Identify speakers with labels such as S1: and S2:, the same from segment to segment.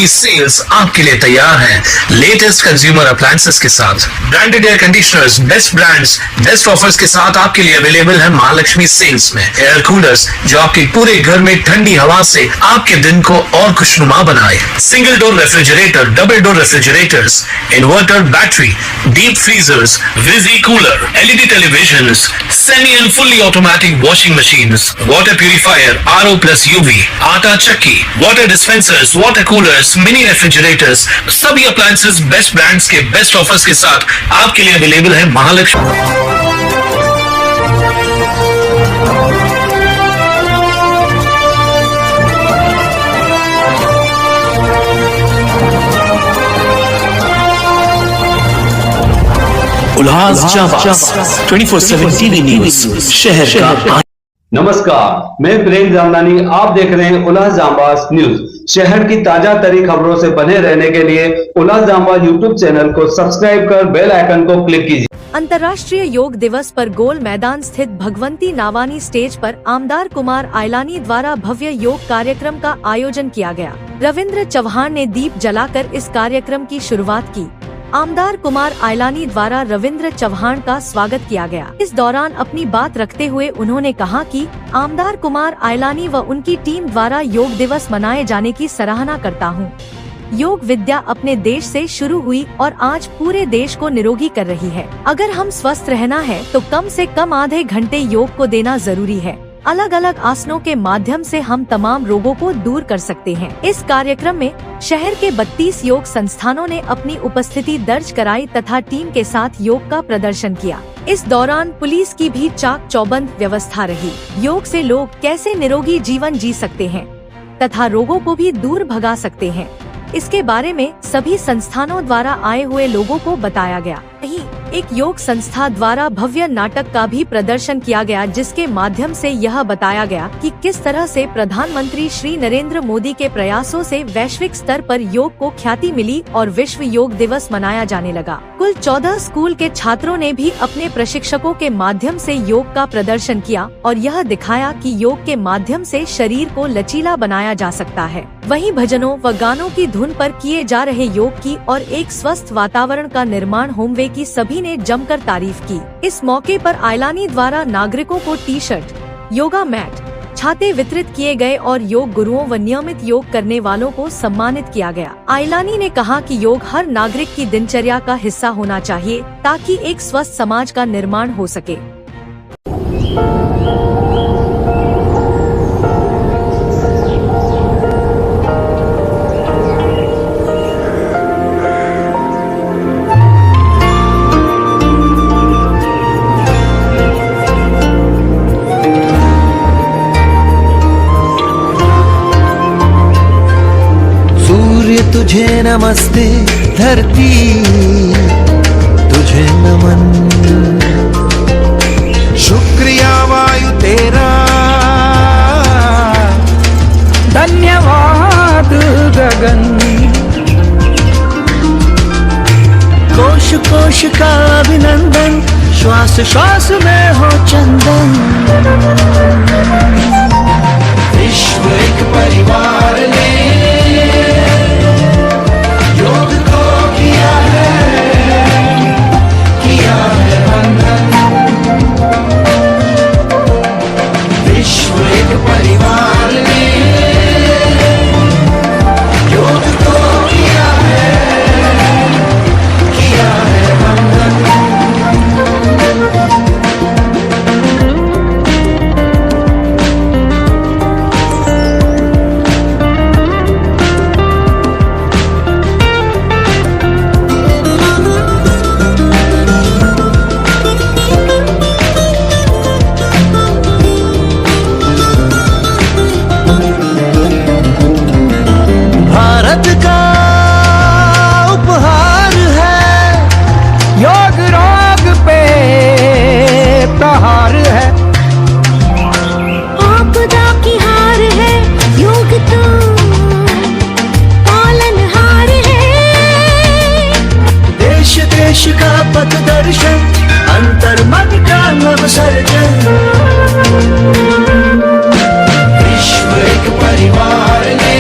S1: Sales आपके लिए तैयार है लेटेस्ट कंज्यूमर अप्लायंसेस के साथ। Branded air conditioners, best brands, best offers के साथ आपके लिए अवेलेबल है महालक्ष्मी सेल्स में। एयर कूलर्स जो आपके पूरे घर में ठंडी हवा से आपके दिन को और खुशनुमा बनाए। Single door refrigerator, double door refrigerators, inverter battery, deep freezers, visi cooler, LED televisions, semi and fully automatic washing machines, water purifier, RO plus UV, आटा चक्की, water dispensers, water coolers, mini refrigerators, सभी appliances best brands के best offers के साथ आपके लिए available है महालक्ष्मी। उल्लास 24/7 TV news शहर का।
S2: नमस्कार, मैं प्रेम जामदानी, आप देख रहे हैं उल्लास जांबाज न्यूज। शहर की ताजा तरीन खबरों से बने रहने के लिए उल्लास जांबाज यूट्यूब चैनल को सब्सक्राइब कर बेल आइकन को क्लिक कीजिए।
S3: अंतर्राष्ट्रीय योग दिवस पर गोल मैदान स्थित भगवंती नावानी स्टेज पर आमदार कुमार आयलानी द्वारा भव्य योग कार्यक्रम का आयोजन किया गया। रविंद्र चौहान ने दीप जलाकर इस कार्यक्रम की शुरुआत की। आमदार कुमार आयलानी द्वारा रविंद्र चौहान का स्वागत किया गया। इस दौरान अपनी बात रखते हुए उन्होंने कहा कि आमदार कुमार आयलानी व उनकी टीम द्वारा योग दिवस मनाए जाने की सराहना करता हूं। योग विद्या अपने देश से शुरू हुई और आज पूरे देश को निरोगी कर रही है। अगर हम स्वस्थ रहना है तो कम से कम आधे घंटे योग को देना जरूरी है। अलग अलग आसनों के माध्यम से हम तमाम रोगों को दूर कर सकते हैं। इस कार्यक्रम में शहर के 32 योग संस्थानों ने अपनी उपस्थिति दर्ज कराई तथा टीम के साथ योग का प्रदर्शन किया। इस दौरान पुलिस की भी चाक चौबंद व्यवस्था रही। योग से लोग कैसे निरोगी जीवन जी सकते हैं तथा रोगों को भी दूर भगा सकते हैं, इसके बारे में सभी संस्थानों द्वारा आए हुए लोगों को बताया गया। वहीं एक योग संस्था द्वारा भव्य नाटक का भी प्रदर्शन किया गया, जिसके माध्यम से यह बताया गया कि किस तरह से प्रधानमंत्री श्री नरेंद्र मोदी के प्रयासों से वैश्विक स्तर पर योग को ख्याति मिली और विश्व योग दिवस मनाया जाने लगा। कुल 14 स्कूल के छात्रों ने भी अपने प्रशिक्षकों के माध्यम से योग का प्रदर्शन किया और यह दिखाया कि योग के माध्यम से शरीर को लचीला बनाया जा सकता है। वहीं भजनों व गानों की धुन पर किए जा रहे योग की और एक स्वस्थ वातावरण का निर्माण होमवे की सभी ने जमकर तारीफ की। इस मौके पर आयलानी द्वारा नागरिकों को टी शर्ट, योगा मैट, छाते वितरित किए गए और योग गुरुओं व नियमित योग करने वालों को सम्मानित किया गया। आयलानी ने कहा कि योग हर नागरिक की दिनचर्या का हिस्सा होना चाहिए ताकि एक स्वस्थ समाज का निर्माण हो सके।
S4: तुझे नमस्ते धरती, तुझे नमन, शुक्रिया वायु तेरा, धन्यवाद गगन, कोश कोश का अभिनंदन, श्वास श्वास में हो चंदन। विश्व एक परिवार ने योग को किया है बंधन। विश्व एक परिवार ने योग को किया है बंधन। पथदर्शन, अंतर्मन का नवसर्जन। विश्व एक परिवार ने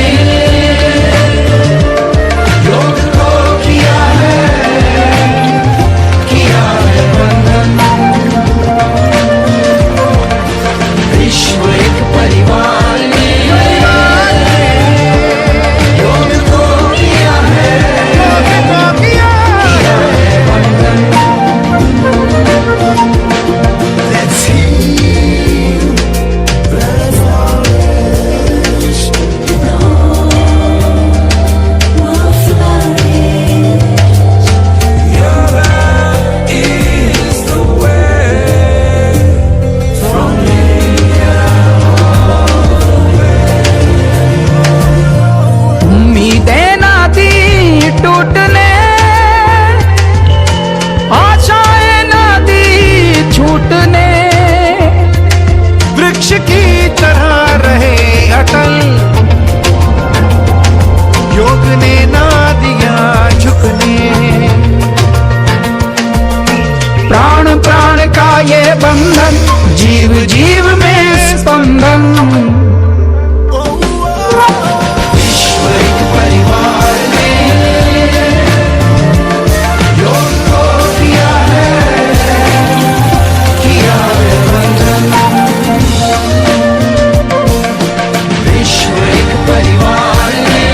S5: योग ने ना दिया झुकने। प्राण प्राण का ये बंधन, जीव जीव में स्पंदन। विश्व एक परिवार ने योग को किया है बंधन। विश्व एक परिवार ने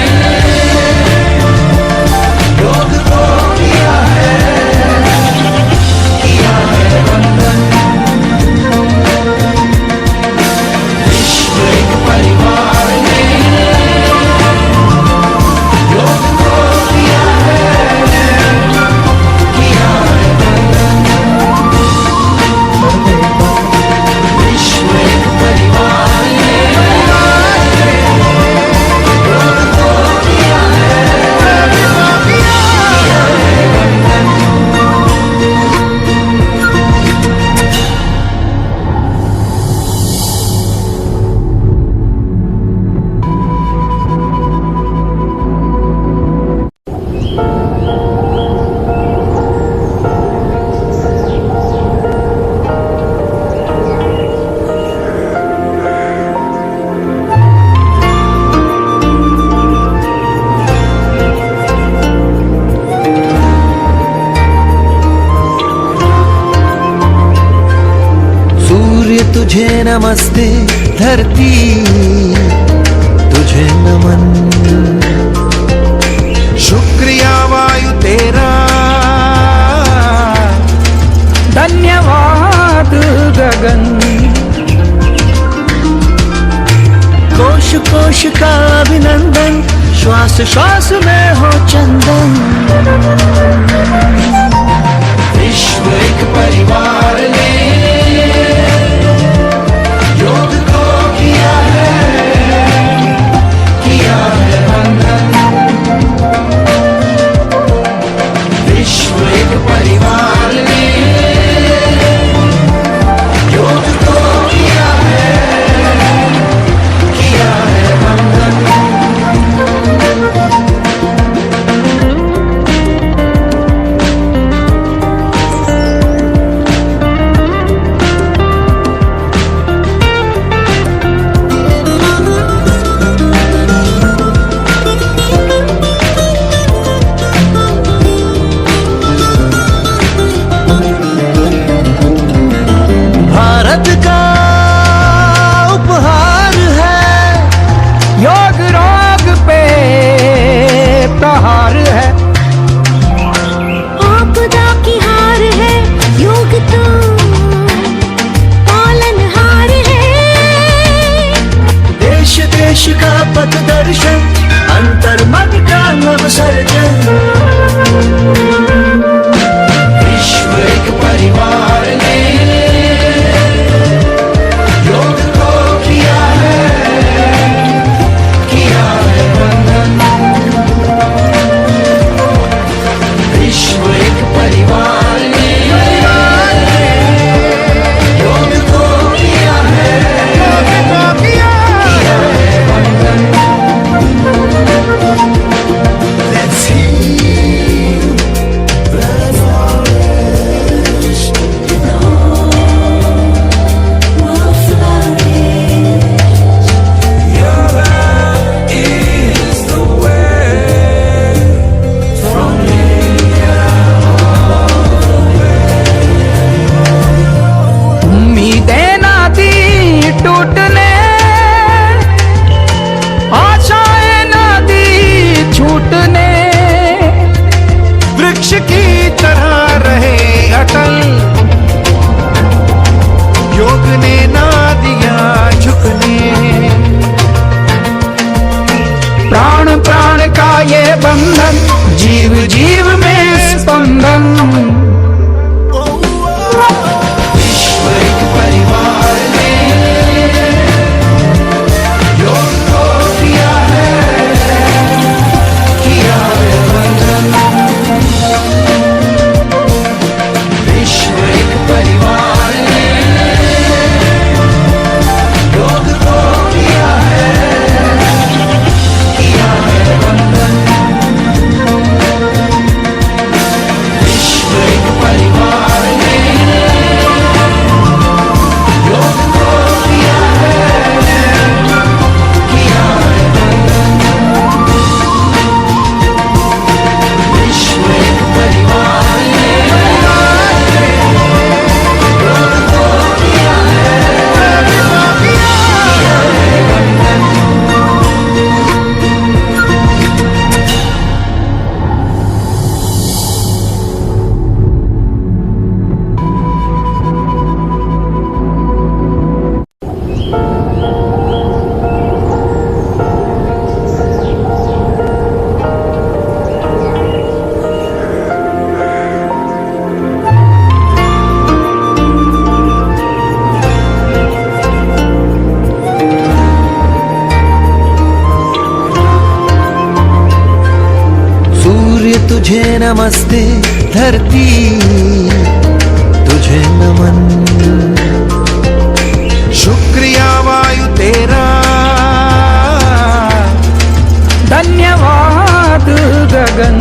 S5: योग को किया है बंधन। विश्व एक परिवार ने योग को किया है बंधन। विश्व एक परिवार ने योग को किया है बंधन। सूर्य तुझे नमस्ते, धरती तुझे नमन। शुक्रिया वायु तेरा, धन्यवाद गगन। कोश कोश का अभिनंदन, श्वास श्वास में हो चंदन। विश्व एक परिवार ने योग को किया है बंधन। विश्व एक परिवार ने योग को किया है बंधन।
S4: सूर्य तुझे नमस्ते, धरती तुझे नमन।
S5: शुक्रिया वायु तेरा, धन्यवाद गगन।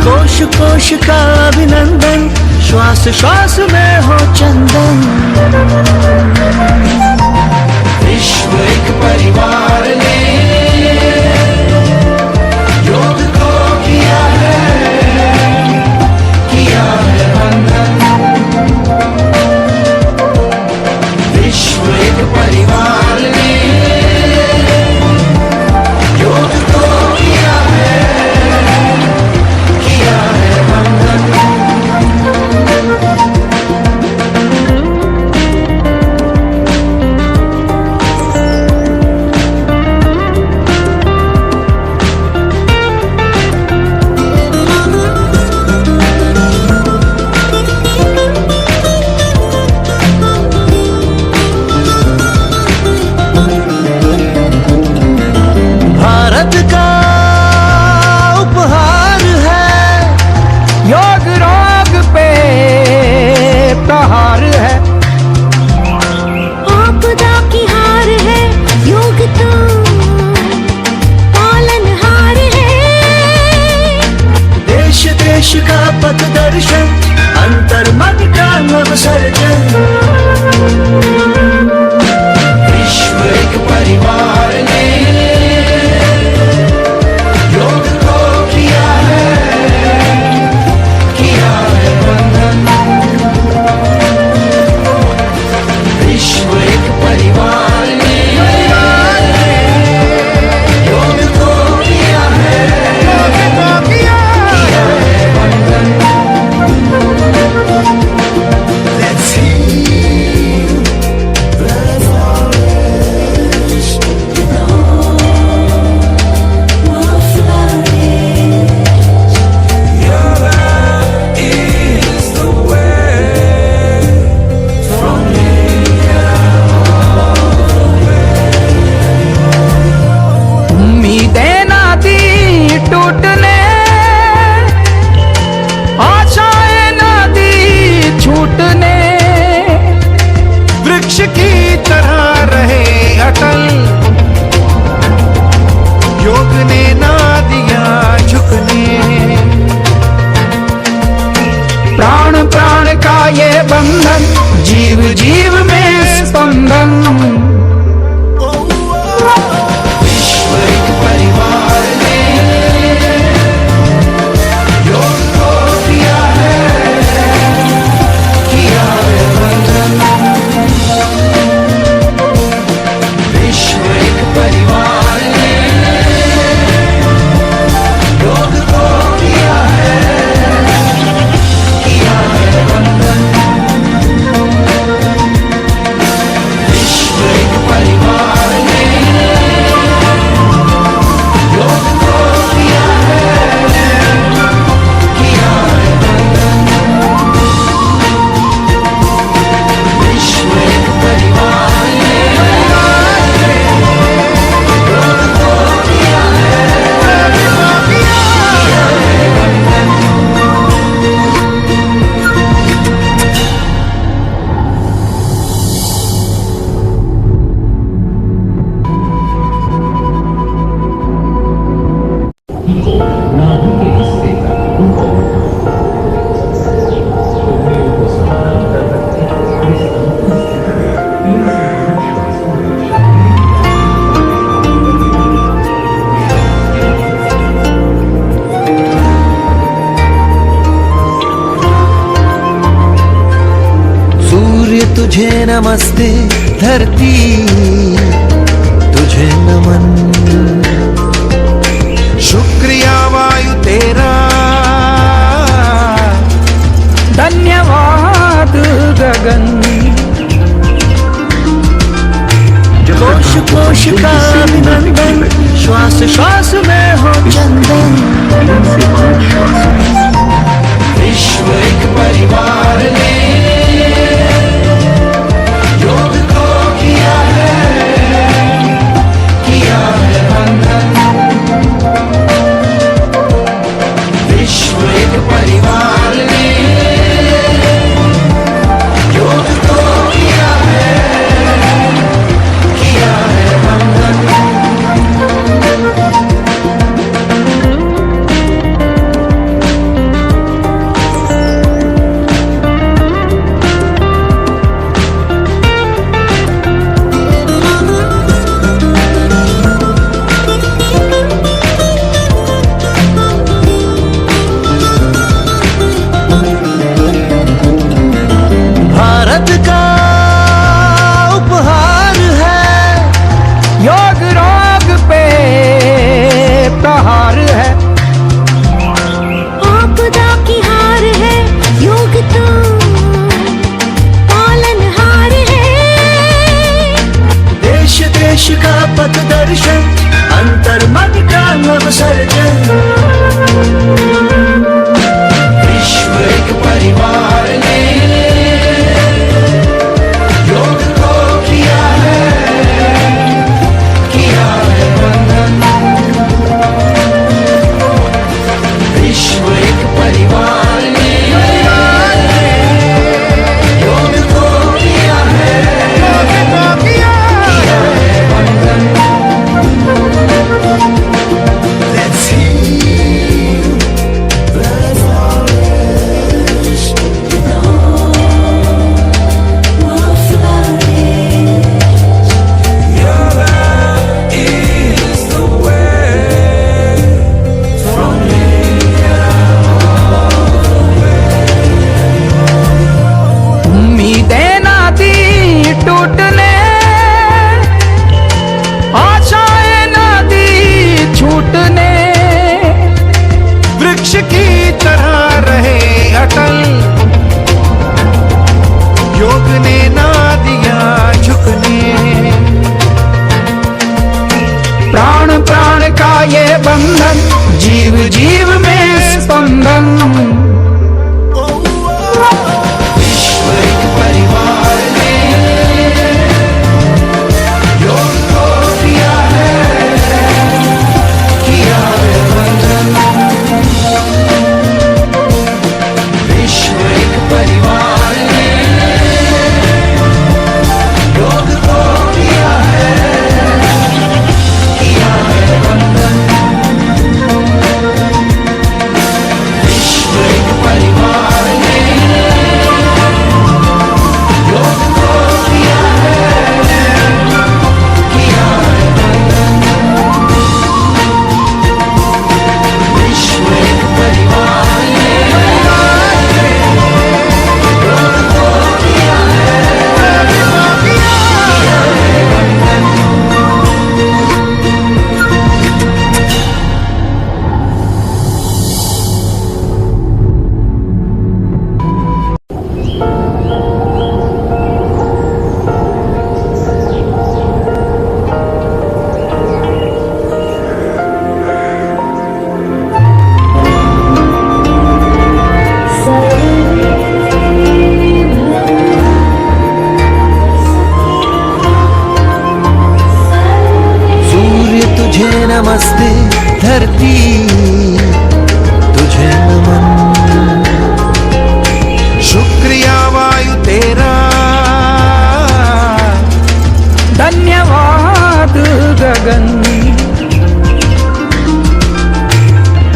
S4: कोश कोश का अभिनंदन, श्वास श्वास में हो चंदन। विश्व एक परिवार ने योग को किया है बंधन। विश्व एक परिवार ने योग को किया है बंधन। भारत का उपहार है,
S5: योग रोग पे प्रहार है।
S6: आपदा की हार है, योग तो पालनहार है।
S4: देश देश का पथ दर्शन, अंतर मन का नव सर्जन। विश्व एक परिवार ने योग को किया है बंधन। विश्व एक परिवार ने योग को किया है बंधन। Let's heal the forest,
S5: उम्मीदें ना दी टूटने, आशाएं ना दी छूटने। वृक्ष की तरह रहे अटल, योग ने ना दिया झुकने। प्राण प्राण का ये बंधन, जीव जीव में स्पंदन।
S4: विश्व एक परिवार ने योग को किया है बंधन। विश्व एक परिवार ने योग को किया है बंधन। विश्व एक परिवार ने योग को किया है बंधन। विश्व एक परिवार ने योग को किया है बंधन। सूर्य तुझे नमस्ते, धरती तुझे नमन।
S5: शुक्रिया वायु तेरा, धन्यवाद गगन।
S4: कोश कोश का अभिनंदन, श्वास श्वास में हो चंदन। विश्व एक परिवार ने योग को किया है बंधन।
S5: बंधन, जीव जीव में स्पंदन।
S4: विश्व एक परिवार ने योग को किया है बंधन। विश्व एक परिवार ने योग को किया है बंधन। विश्व एक परिवार ने योग को किया है बंधन। विश्व एक परिवार ने योग को किया है बंधन। सूर्य तुझे नमस्ते, धरती तुझे नमन। शुक्रिया वायु तेरा,
S5: धन्यवाद गगन।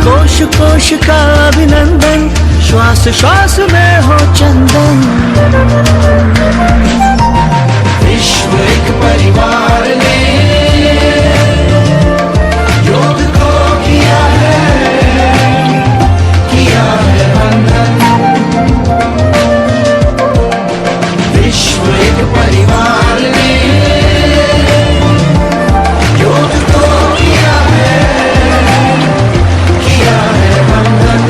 S4: कोश कोश का अभिनंदन, श्वास श्वास में हो चंदन। विश्व एक परिवार ने योग को किया है बंधन। विश्व एक परिवार ने योग को किया है बंधन।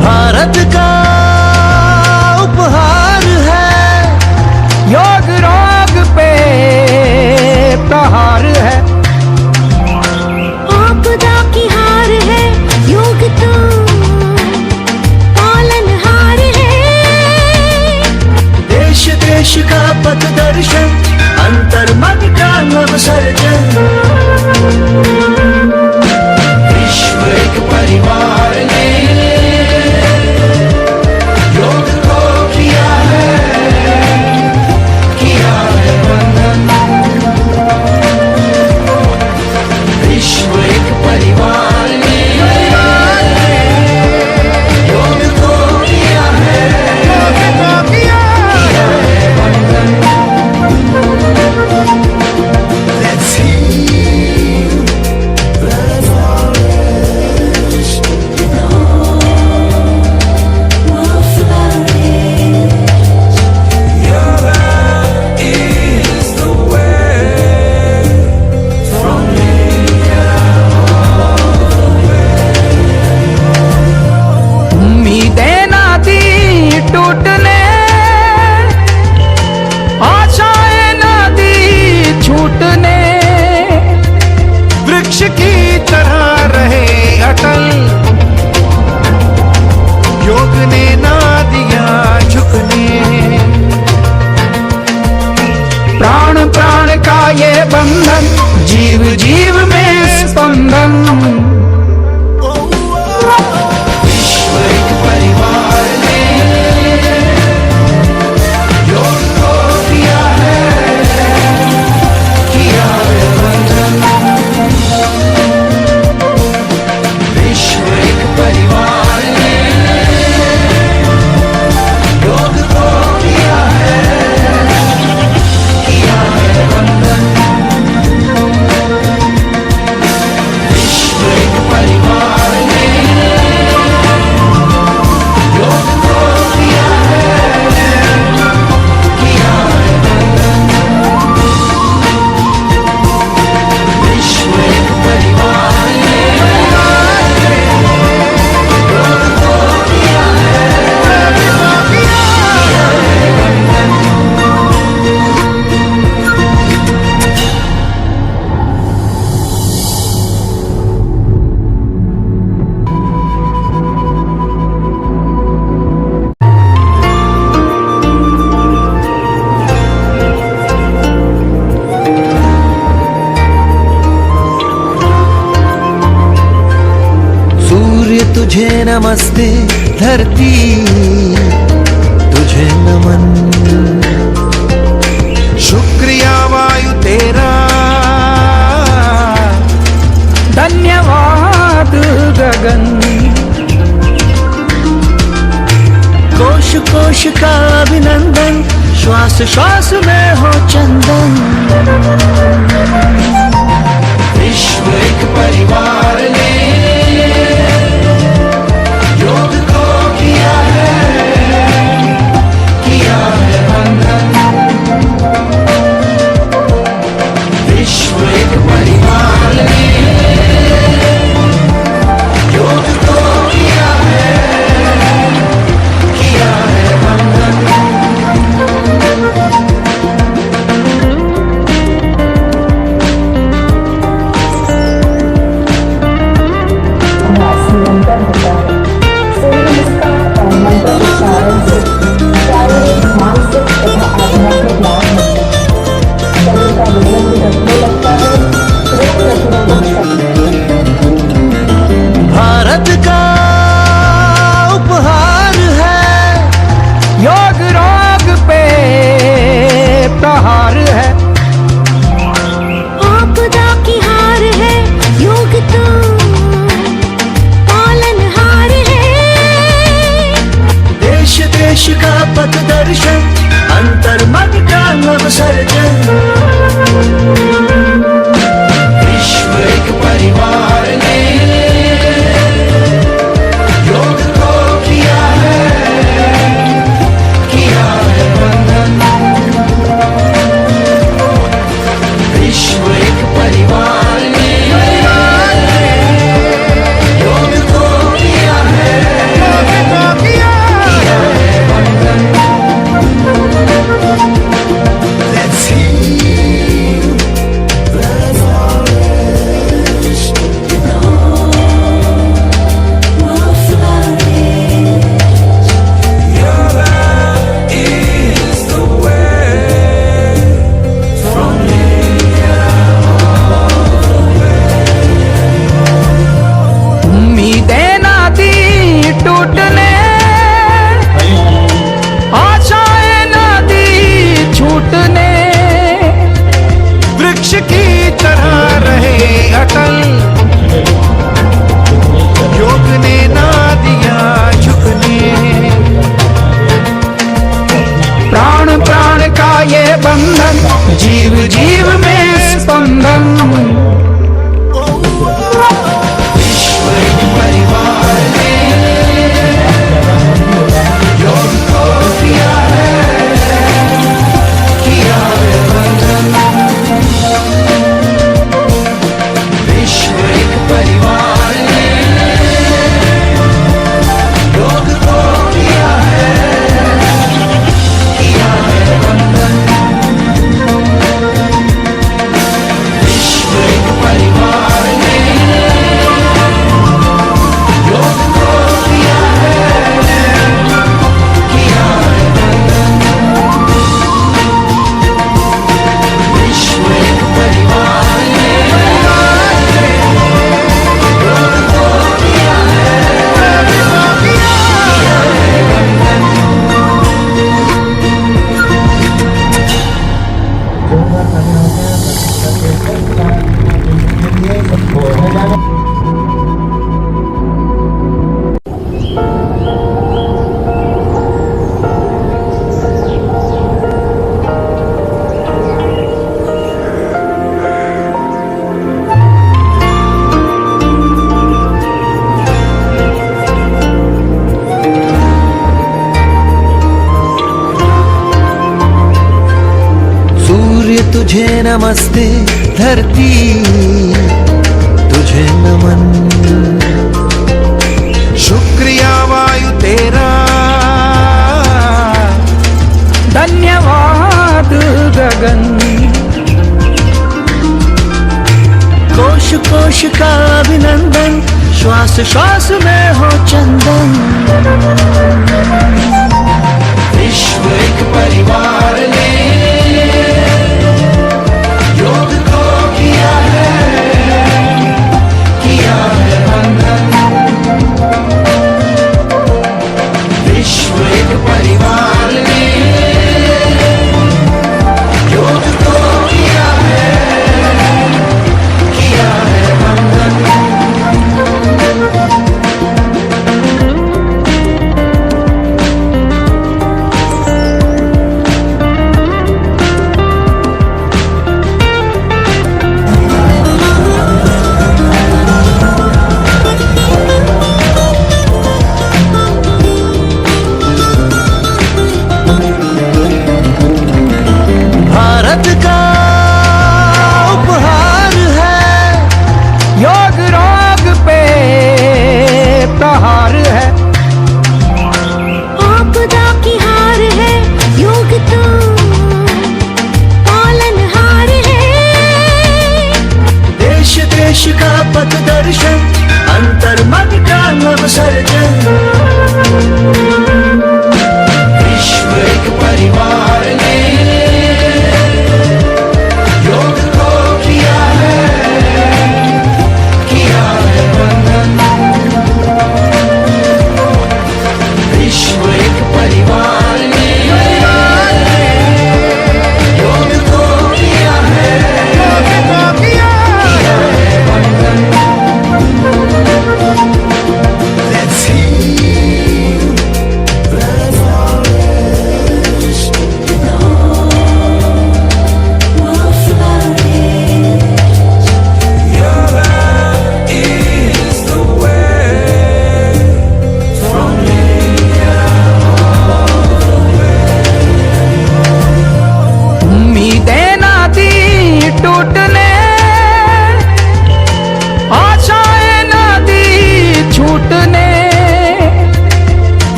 S4: भारत का उपहार है,
S5: योग रोग पे प्रहार है।
S6: आपदा की हार है, योग तो पालनहार है।
S4: देश देश का पथ दर्शन, अंतर मन का नव सर्जन। विश्व एक परिवार ने योग को किया है बंधन। विश्व एक परिवार ने योग को किया है बंधन। Let's heal. नमस्ते धरती तुझे नमन। शुक्रिया वायु तेरा,
S5: धन्यवाद गगन।
S4: कोश कोश का अभिनंदन, श्वास श्वास में हो चंदन। विश्व एक परिवार ने योग को किया है बंधन। विश्व एक परिवार ने योग को किया है बंधन।
S7: निरंतर होता है। सूर्य नमस्कार और मंत्र उच्चारण से शारीरिक, मानसिक तथा आध्यात्मिक लाभ मिलते हैं। शरीर का वजन भी घटने लगता है। रोग प्रतिरोधक शक्ति
S4: भारत का उपहार है
S5: योग, रोग पे प्रहार है।
S6: आपदा की हार है योग तो पालनहार है।
S4: देश देश का पथ दर्शन, अंतर मन का नव सर्जन। विश्व एक परिवार ने योग को किया है बंधन। विश्व एक परिवार ने योग को किया है बंधन। Let's heal the forest, will flourish. Your love is the way from
S5: उम्मीदें ना दी टूटने, आशाएं ना दी छूटने।
S4: वृक्ष की तरह रहे अटल, योग ने ना दिया झुकने।
S5: प्राण प्राण का ये बंधन, जीव जीव में स्पंदन।
S4: विश्व एक परिवार ने योग को किया है बंधन। विश्व एक परिवार ने योग को किया है बंधन। विश्व एक परिवार ने योग को किया है बंधन। विश्व एक परिवार ने योग को किया है बंधन। सूर्य तुझे नमस्ते धरती तुझे नमन। शुक्रिया वायु तेरा,
S5: धन्यवाद गगन।
S4: कोश कोश का अभिनंदन, श्वास श्वास में हो चंदन। विश्व एक परिवार ने योग को किया है बंधन।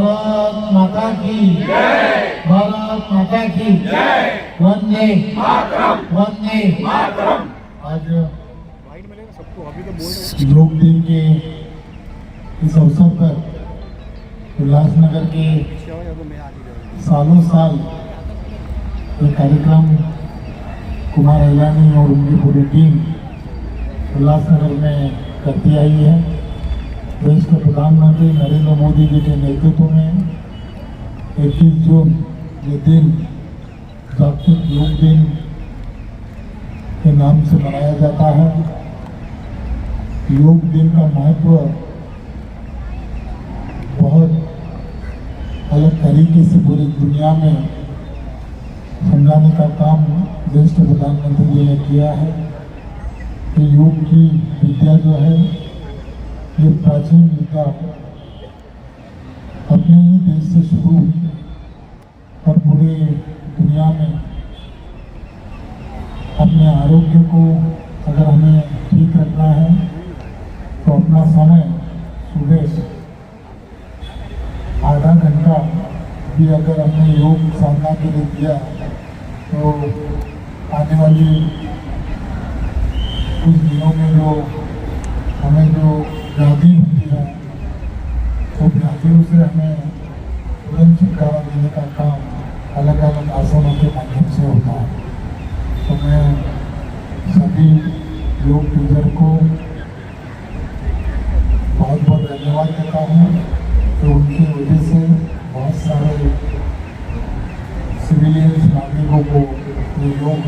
S8: भारत माता की जय, भारत माता की जय, वंदे मातरम, वंदे मातरम। आज योग दिन के इस अवसर पर उल्लासनगर के सालों साल ये कार्यक्रम कुमार आइलानी और उनकी पूरी टीम उल्लासनगर में करती आई है। देश के प्रधानमंत्री नरेंद्र मोदी जी के नेतृत्व में 21 जून ये दिन जागतिक योग दिन के नाम से मनाया जाता है। योग दिन का महत्व बहुत अलग तरीके से पूरी दुनिया में समझाने का काम देश के प्रधानमंत्री जी ने किया है कि योग की विद्या जो है ये प्राचीन विद्या अपने ही देश से शुरू हुई और पूरे दुनिया में अपने आरोग्य को अगर हमें ठीक रखना है तो अपना समय सुबह आधा घंटा भी अगर हमने योग साधना के लिए दिया तो आने वाली कुछ दिनों में जो हमें जो व्याधि होती है वो व्याधियों से हमें तुरंत छुटकारा देने का काम अलग अलग आसनों के माध्यम से होता है। तो मैं सभी योग टीचर को बहुत बहुत धन्यवाद देता हूँ तो उनकी वजह से बहुत सारे सिविलियंस नागरिकों को ये योग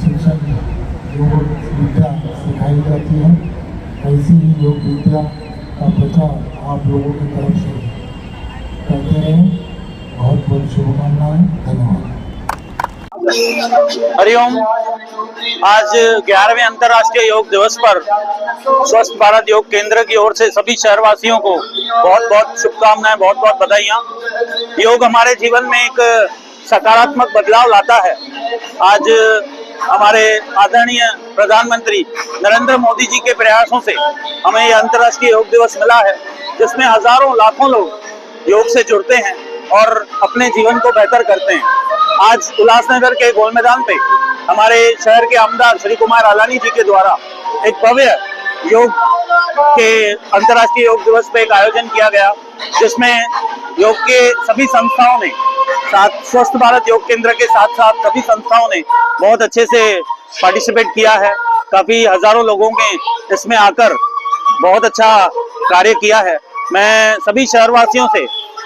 S8: शिक्षण योग विद्या सिखाई जाती है। ऐसी ही योग विद्या का प्रचार आप लोगों की तरफ से करते रहें। बहुत बहुत शुभकामनाएं। धन्यवाद।
S9: हरिओम। आज 11वें अंतर्राष्ट्रीय योग दिवस पर स्वस्थ भारत योग केंद्र की ओर से सभी शहरवासियों को बहुत बहुत शुभकामनाएं, बहुत बहुत बधाइयाँ। योग हमारे जीवन में एक सकारात्मक बदलाव लाता है। आज हमारे आदरणीय प्रधानमंत्री नरेंद्र मोदी जी के प्रयासों से हमें यह अंतर्राष्ट्रीय योग दिवस मिला है, जिसमें हजारों लाखों लोग योग से जुड़ते हैं और अपने जीवन को बेहतर करते हैं। आज उल्लासनगर के गोल मैदान पे हमारे शहर के आमदार श्री कुमार आइलानी जी के द्वारा एक भव्य योग के अंतर्राष्ट्रीय योग दिवस पे एक आयोजन किया गया, जिसमें योग के सभी संस्थाओं ने साथ स्वस्थ भारत योग केंद्र के साथ साथ सभी संस्थाओं ने बहुत अच्छे से पार्टिसिपेट किया है। काफी हजारों लोगों ने इसमें आकर बहुत अच्छा कार्य किया है। मैं सभी शहरवासियों से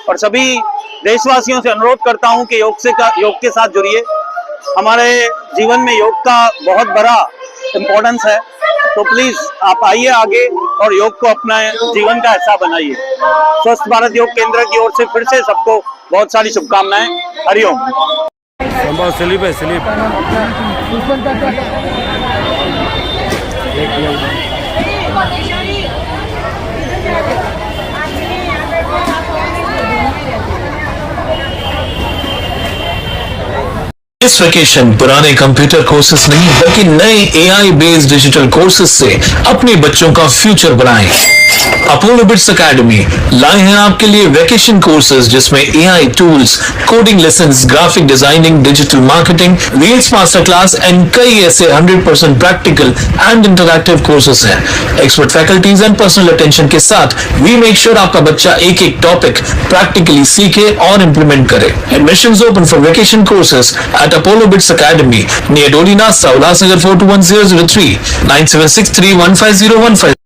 S9: और सभी देशवासियों से अनुरोध करता हूं कि योग के साथ जुड़िए। हमारे जीवन में योग का बहुत बड़ा इम्पोर्टेंस है, तो प्लीज आप आइए आगे और योग को अपना जीवन का हिस्सा बनाइए। स्वस्थ भारत योग केंद्र की ओर से फिर से सबको बहुत सारी शुभकामनाएं। हरिओम।
S10: स्लिप है, स्लिप।
S1: इस वेकेशन पुराने कंप्यूटर कोर्सेज नहीं बल्कि नए AI बेस्ड डिजिटल कोर्सेज से अपने बच्चों का फ्यूचर बनाएं। अपोलो बिट्स एकेडमी लाए हैं आपके लिए वेकेशन कोर्सेज जिसमें AI tools, coding lessons, graphic designing, digital marketing, reels master class and कई ऐसे 100% प्रैक्टिकल एंड इंटरैक्टिव कोर्सेज हैं। Expert faculties and personal attention के साथ वी मेक श्योर आपका बच्चा एक एक टॉपिक प्रैक्टिकली सीखे और इम्प्लीमेंट करे। Admissions open for vacation courses at Apollo Bits Academy near Dolina, Ulhasnagar 421003 9763150150.